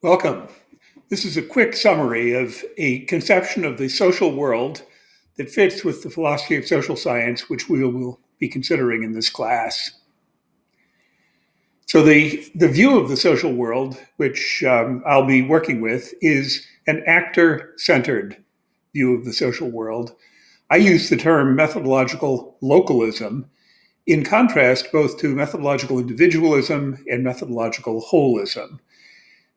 Welcome. This is a quick summary of a conception of the social world that fits with the philosophy of social science, which we will be considering in this class. So the view of the social world, which I'll be working with, is an actor-centered view of the social world. I use the term methodological localism in contrast both to methodological individualism and methodological holism.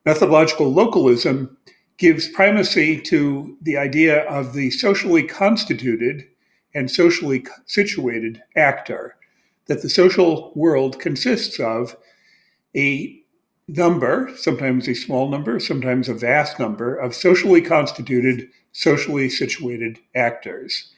Methodological localism gives primacy to the idea of the socially constituted and socially situated actor, that the social world consists of a number, sometimes a small number, sometimes a vast number, of socially constituted, socially situated actors.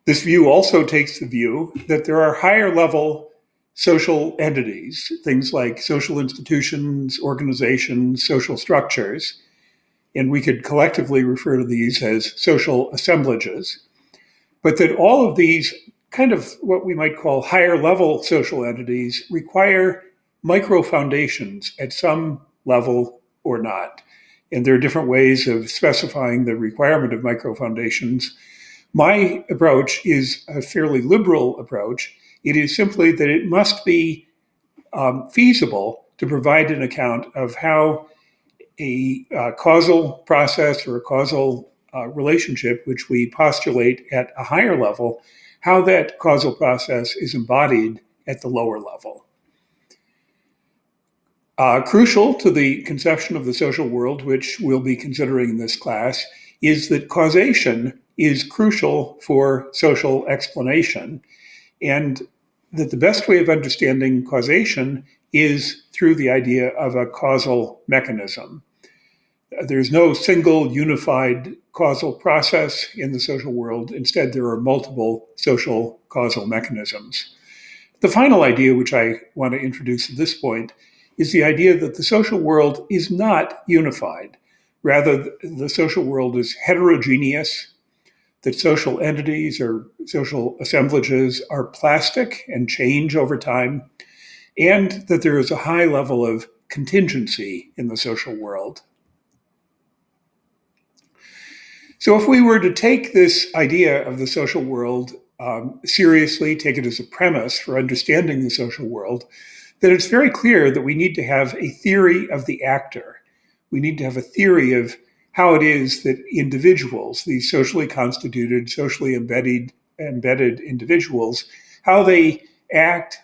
This view also takes the view that there are higher level social entities, things like social institutions, organizations, social structures, and we could collectively refer to these as social assemblages, but that all of these kind of what we might call higher level social entities require micro foundations at some level or not. And there are different ways of specifying the requirement of micro foundations. My approach is a fairly liberal approach. It is simply that it must be feasible to provide an account of how a causal process or a causal relationship, which we postulate at a higher level, how that causal process is embodied at the lower level. Crucial to the conception of the social world, which we'll be considering in this class, is that causation is crucial for social explanation, and that the best way of understanding causation is through the idea of a causal mechanism. There's no single unified causal process in the social world. Instead, there are multiple social causal mechanisms. The final idea, which I want to introduce at this point, is the idea that the social world is not unified. Rather, the social world is heterogeneous, that social entities or social assemblages are plastic and change over time, and that there is a high level of contingency in the social world. So if we were to take this idea of the social world seriously, take it as a premise for understanding the social world, then it's very clear that we need to have a theory of the actor. We need to have a theory of how it is that individuals, these socially constituted, socially embedded individuals, how they act,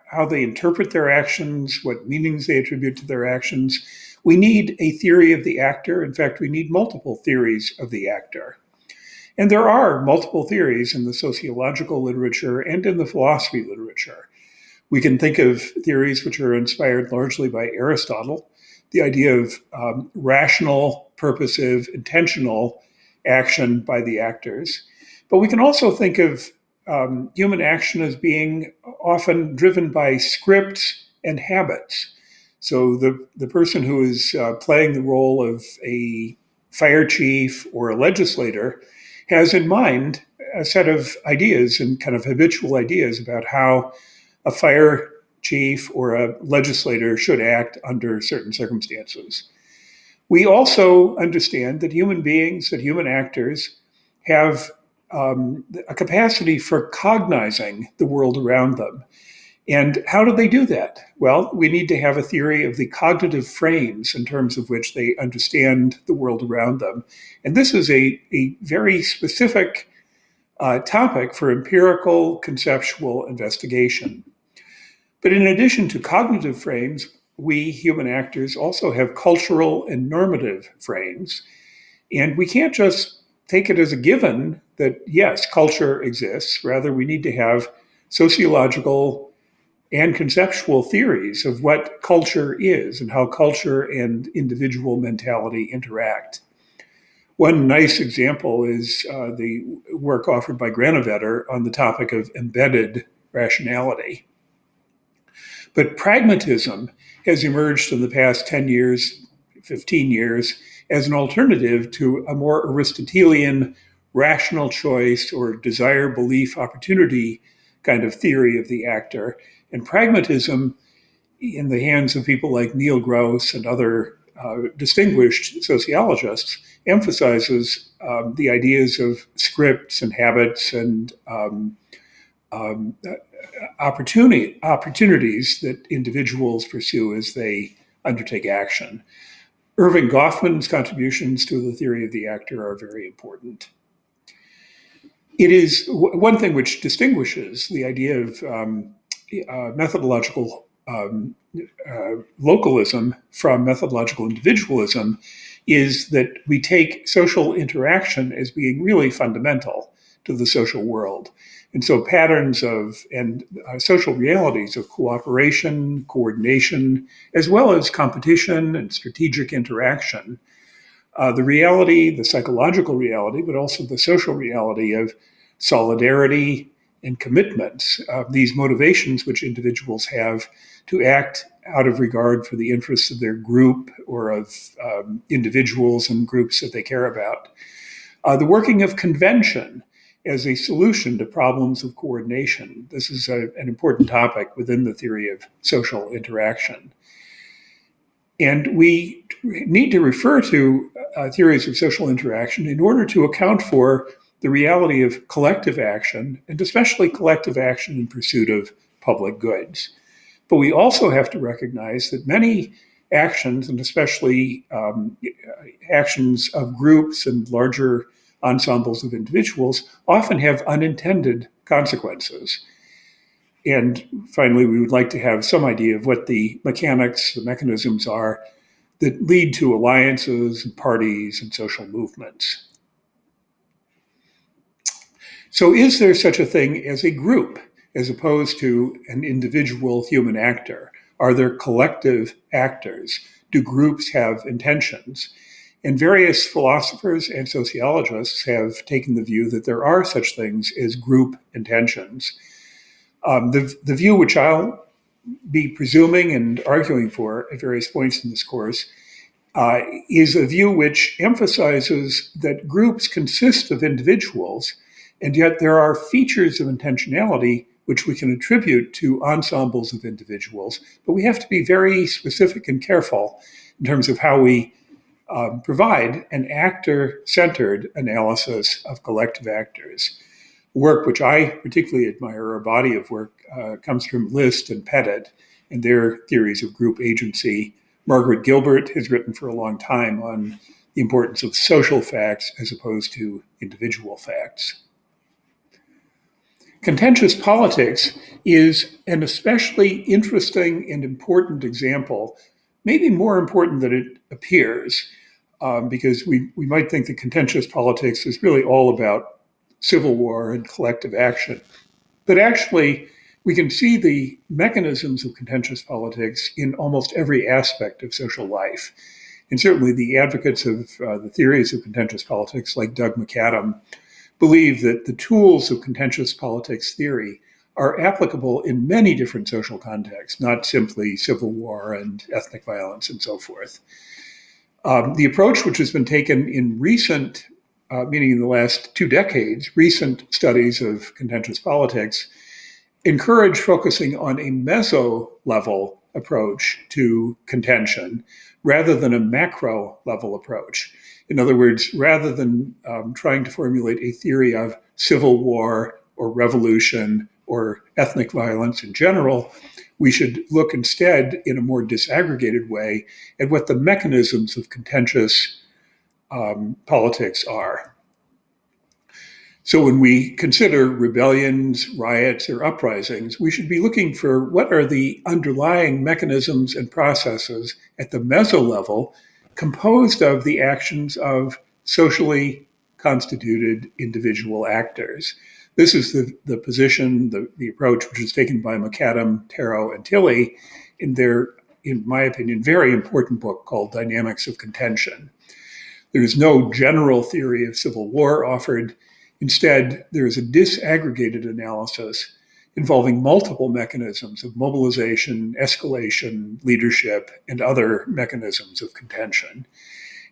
how they interpret their actions, what meanings they attribute to their actions. We need a theory of the actor. In fact, we need multiple theories of the actor. And there are multiple theories in the sociological literature and in the philosophy literature. We can think of theories which are inspired largely by Aristotle, the idea of rational, purposive, intentional action by the actors. But we can also think of human action as being often driven by scripts and habits. So the person who is playing the role of a fire chief or a legislator has in mind a set of ideas and kind of habitual ideas about how a fire chief or a legislator should act under certain circumstances. We also understand that human beings, that human actors have a capacity for cognizing the world around them. And how do they do that? Well, we need to have a theory of the cognitive frames in terms of which they understand the world around them. And this is a very specific topic for empirical conceptual investigation. But in addition to cognitive frames, we human actors also have cultural and normative frames. And we can't just take it as a given that, yes, culture exists. Rather, we need to have sociological and conceptual theories of what culture is and how culture and individual mentality interact. One nice example is the work offered by Granovetter on the topic of embedded rationality. But pragmatism has emerged in the past 10 years, 15 years, as an alternative to a more Aristotelian rational choice or desire, belief, opportunity kind of theory of the actor. And pragmatism in the hands of people like Neil Gross and other distinguished sociologists, emphasizes the ideas of scripts and habits and um, opportunities that individuals pursue as they undertake action. Irving Goffman's contributions to the theory of the actor are very important. It is one thing which distinguishes the idea of methodological localism from methodological individualism is that we take social interaction as being really fundamental to the social world. And so patterns of and social realities of cooperation, coordination, as well as competition and strategic interaction, the reality, the psychological reality, but also the social reality of solidarity and commitments, these motivations which individuals have to act out of regard for the interests of their group or of individuals and groups that they care about. The working of convention as a solution to problems of coordination. This is an important topic within the theory of social interaction. And we need to refer to theories of social interaction in order to account for the reality of collective action, and especially collective action in pursuit of public goods. But we also have to recognize that many actions, and especially actions of groups and larger ensembles of individuals, often have unintended consequences. And finally, we would like to have some idea of what the mechanics, the mechanisms are that lead to alliances and parties and social movements. So is there such a thing as a group as opposed to an individual human actor? Are there collective actors? Do groups have intentions? And various philosophers and sociologists have taken the view that there are such things as group intentions. The view which I'll be presuming and arguing for at various points in this course is a view which emphasizes that groups consist of individuals, and yet there are features of intentionality which we can attribute to ensembles of individuals, but we have to be very specific and careful in terms of how we provide an actor-centered analysis of collective actors. Work which I particularly admire, a body of work, comes from List and Pettit and their theories of group agency. Margaret Gilbert has written for a long time on the importance of social facts as opposed to individual facts. Contentious politics is an especially interesting and important example, maybe more important than it appears, because we might think that contentious politics is really all about civil war and collective action. But actually, we can see the mechanisms of contentious politics in almost every aspect of social life. And certainly the advocates of the theories of contentious politics, like Doug McAdam, believe that the tools of contentious politics theory are applicable in many different social contexts, not simply civil war and ethnic violence and so forth. The approach which has been taken in recent, meaning in the last 2 decades, recent studies of contentious politics encourage focusing on a meso-level approach to contention rather than a macro-level approach. In other words, rather than trying to formulate a theory of civil war or revolution or ethnic violence in general, we should look instead in a more disaggregated way at what the mechanisms of contentious politics are. So when we consider rebellions, riots, or uprisings, we should be looking for what are the underlying mechanisms and processes at the meso level composed of the actions of socially constituted individual actors. This is the position, the approach which is taken by McAdam, Tarrow, and Tilley in their, in my opinion, very important book called Dynamics of Contention. There is no general theory of civil war offered. Instead, there is a disaggregated analysis involving multiple mechanisms of mobilization, escalation, leadership, and other mechanisms of contention.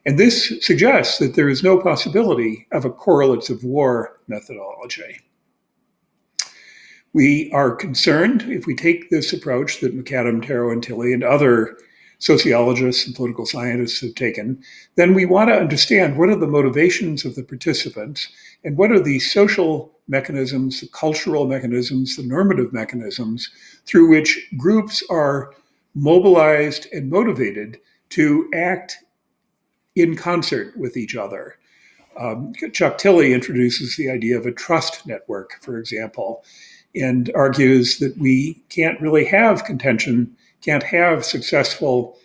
And this suggests that there is no possibility of a correlates of war methodology. We are concerned, if we take this approach that McAdam, Tarrow, and Tilley and other sociologists and political scientists have taken, then we want to understand what are the motivations of the participants and what are the social mechanisms, the cultural mechanisms, the normative mechanisms through which groups are mobilized and motivated to act in concert with each other. Chuck Tilley introduces the idea of a trust network, for example, and argues that we can't really have contention, can't have successful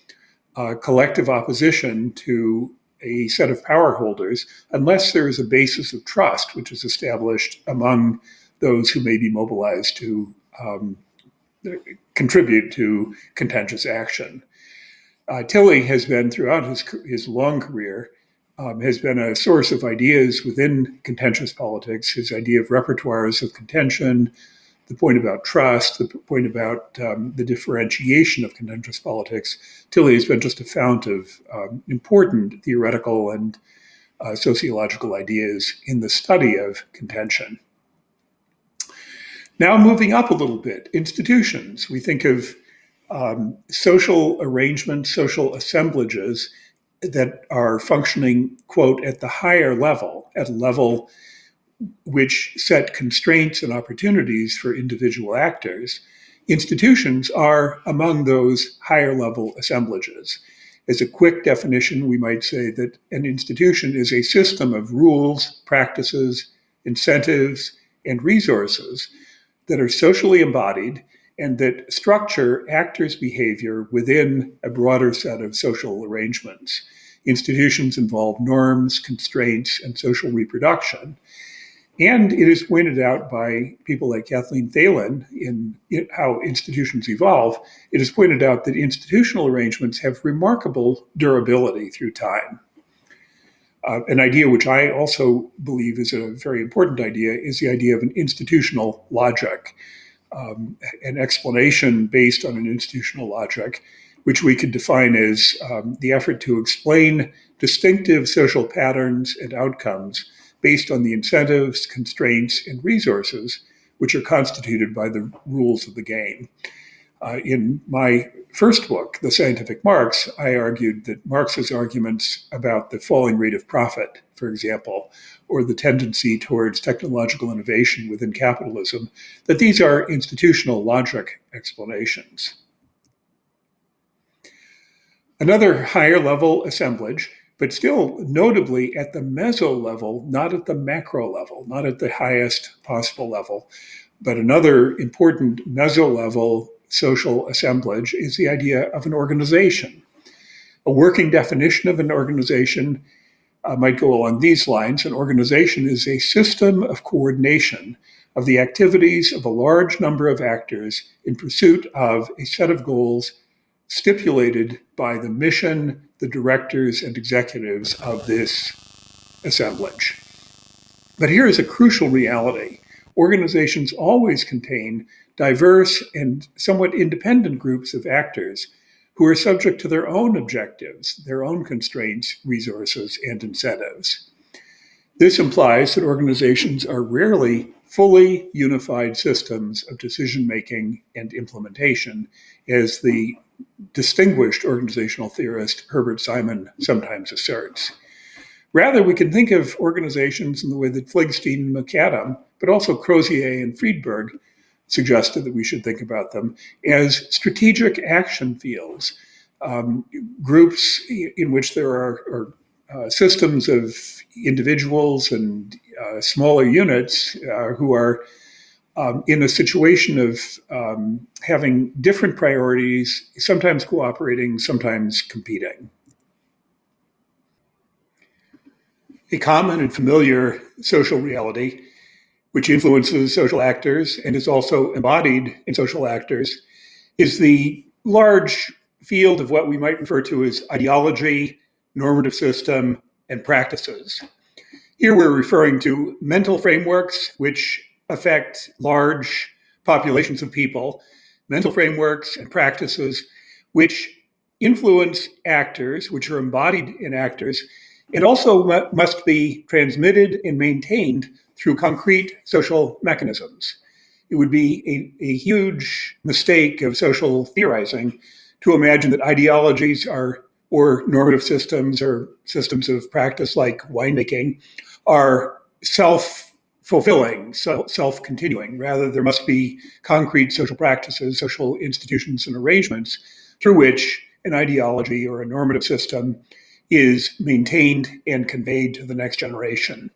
collective opposition to a set of power holders unless there is a basis of trust which is established among those who may be mobilized to contribute to contentious action. Tilley has been, throughout his long career, has been a source of ideas within contentious politics, his idea of repertoires of contention, the point about trust, the point about the differentiation of contentious politics. Tilley has been just a fount of important theoretical and sociological ideas in the study of contention. Now moving up a little bit, institutions. We think of social arrangements, social assemblages that are functioning, quote, at the higher level, at a level which set constraints and opportunities for individual actors. Institutions are among those higher level assemblages. As a quick definition, we might say that an institution is a system of rules, practices, incentives, and resources that are socially embodied and that structure actors' behavior within a broader set of social arrangements. Institutions involve norms, constraints, and social reproduction. And it is pointed out by people like Kathleen Thalen in How Institutions Evolve, it is pointed out that institutional arrangements have remarkable durability through time. An idea which I also believe is a very important idea is the idea of an institutional logic, an explanation based on an institutional logic, which we could define as the effort to explain distinctive social patterns and outcomes based on the incentives, constraints, and resources which are constituted by the rules of the game. In my first book, The Scientific Marx, I argued that Marx's arguments about the falling rate of profit, for example, or the tendency towards technological innovation within capitalism, that these are institutional logic explanations. Another higher level assemblage, but still notably at the meso level, not at the macro level, not at the highest possible level, but another important meso level social assemblage is the idea of an organization. A working definition of an organization might go along these lines. An organization is a system of coordination of the activities of a large number of actors in pursuit of a set of goals stipulated by the mission, the directors, and executives of this assemblage. But here is a crucial reality. Organizations always contain diverse and somewhat independent groups of actors who are subject to their own objectives, their own constraints, resources, and incentives. This implies that organizations are rarely fully unified systems of decision-making and implementation, as the distinguished organizational theorist Herbert Simon sometimes asserts. Rather, we can think of organizations in the way that Pfligstein and McAdam, but also Crozier and Friedberg, suggested that we should think about them as strategic action fields, groups in which there are systems of individuals and smaller units who are in a situation of having different priorities, sometimes cooperating, sometimes competing. A common and familiar social reality, which influences social actors and is also embodied in social actors, is the large field of what we might refer to as ideology, normative system, and practices. Here we're referring to mental frameworks which affect large populations of people, mental frameworks and practices which influence actors, which are embodied in actors, and also must be transmitted and maintained through concrete social mechanisms. it would be a huge mistake of social theorizing to imagine that ideologies are, or normative systems or systems of practice like winemaking, are self-fulfilling, self-continuing. Rather, there must be concrete social practices, social institutions and arrangements through which an ideology or a normative system is maintained and conveyed to the next generation.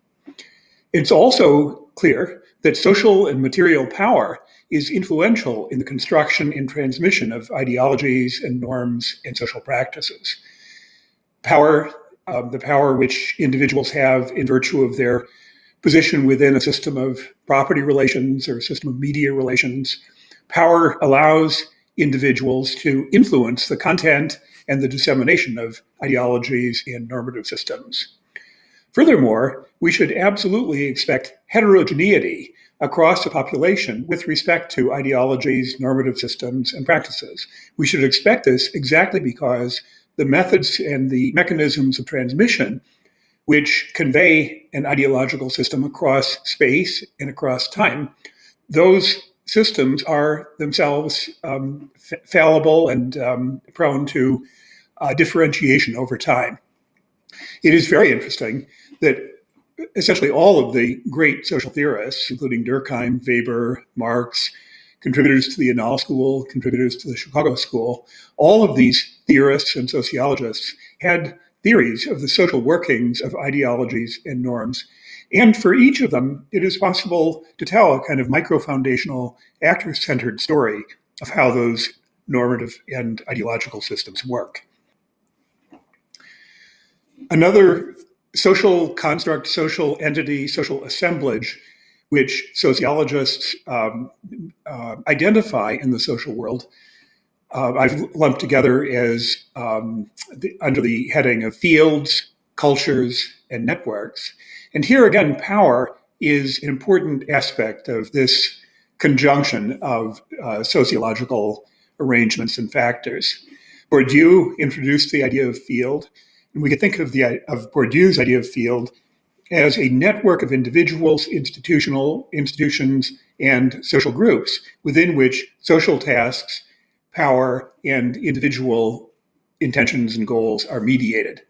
It's also clear that social and material power is influential in the construction and transmission of ideologies and norms and social practices. Power, the power which individuals have in virtue of their position within a system of property relations or a system of media relations. Power allows individuals to influence the content and the dissemination of ideologies and normative systems. Furthermore, we should absolutely expect heterogeneity across the population with respect to ideologies, normative systems, and practices. We should expect this exactly because the methods and the mechanisms of transmission which convey an ideological system across space and across time, those systems are themselves fallible and prone to differentiation over time. It is very interesting that essentially all of the great social theorists, including Durkheim, Weber, Marx, contributors to the Annales School, contributors to the Chicago School, all of these theorists and sociologists had theories of the social workings of ideologies and norms. And for each of them, it is possible to tell a kind of micro-foundational, actor-centered story of how those normative and ideological systems work. Another social construct, social entity, social assemblage, which sociologists identify in the social world, I've lumped together as under the heading of fields, cultures, and networks. And here again, power is an important aspect of this conjunction of sociological arrangements and factors. Bourdieu introduced the idea of field, and we could think of Bourdieu's idea of field as a network of individuals, institutions, and social groups within which social tasks, power, and individual intentions and goals are mediated.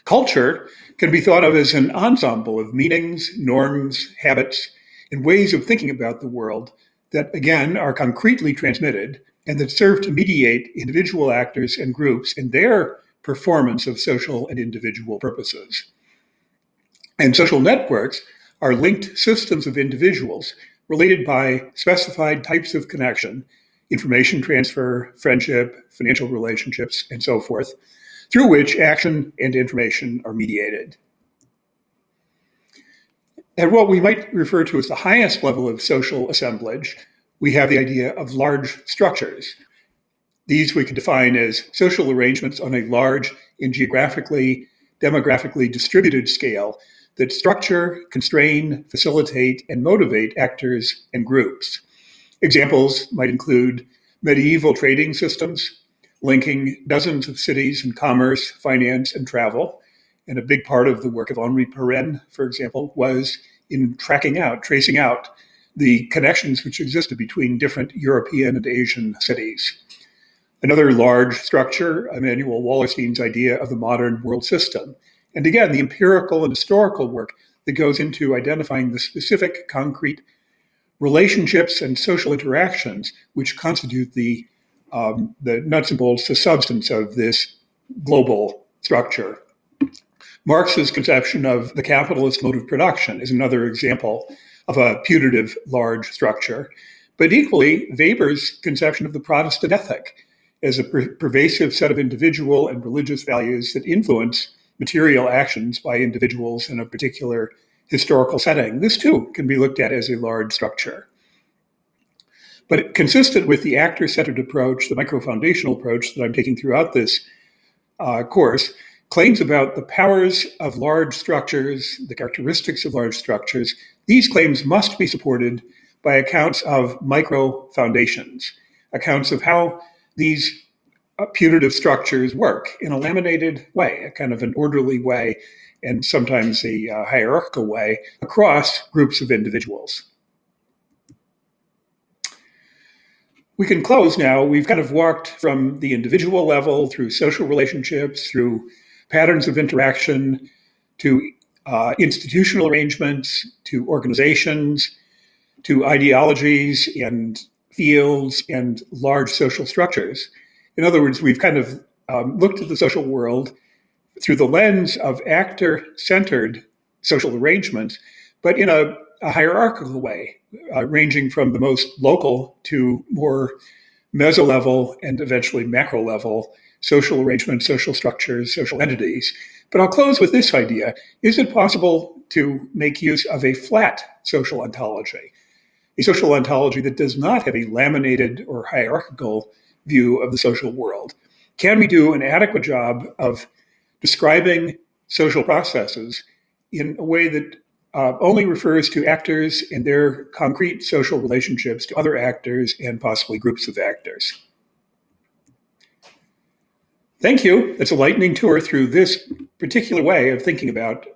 Culture can be thought of as an ensemble of meanings, norms, habits, and ways of thinking about the world that, again, are concretely transmitted and that serve to mediate individual actors and groups in their performance of social and individual purposes. And social networks are linked systems of individuals related by specified types of connection, information transfer, friendship, financial relationships, and so forth, through which action and information are mediated. At what we might refer to as the highest level of social assemblage, we have the idea of large structures. These we could define as social arrangements on a large and geographically, demographically distributed scale that structure, constrain, facilitate, and motivate actors and groups. Examples might include medieval trading systems, linking dozens of cities in commerce, finance, and travel. And a big part of the work of Henri Pirenne, for example, was in tracing out the connections which existed between different European and Asian cities. Another large structure, Emanuel Wallerstein's idea of the modern world system. And again, the empirical and historical work that goes into identifying the specific concrete relationships and social interactions which constitute the nuts and bolts, the substance of this global structure. Marx's conception of the capitalist mode of production is another example of a putative large structure. But equally, Weber's conception of the Protestant ethic as a pervasive set of individual and religious values that influence material actions by individuals in a particular historical setting. This too can be looked at as a large structure. But consistent with the actor-centered approach, the micro-foundational approach that I'm taking throughout this course, claims about the powers of large structures, the characteristics of large structures, these claims must be supported by accounts of micro-foundations, accounts of how these putative structures work in a laminated way, a kind of an orderly way, and sometimes a hierarchical way across groups of individuals. We can close now. We've kind of walked from the individual level through social relationships, through patterns of interaction, to institutional arrangements, to organizations, to ideologies and fields and large social structures. In other words, we've kind of looked at the social world through the lens of actor-centered social arrangements, but in a hierarchical way, ranging from the most local to more meso-level and eventually macro-level social arrangements, social structures, social entities. But I'll close with this idea. Is it possible to make use of a flat social ontology, a social ontology that does not have a laminated or hierarchical view of the social world? Can we do an adequate job of describing social processes in a way that only refers to actors and their concrete social relationships to other actors and possibly groups of actors? Thank you. That's a lightning tour through this particular way of thinking about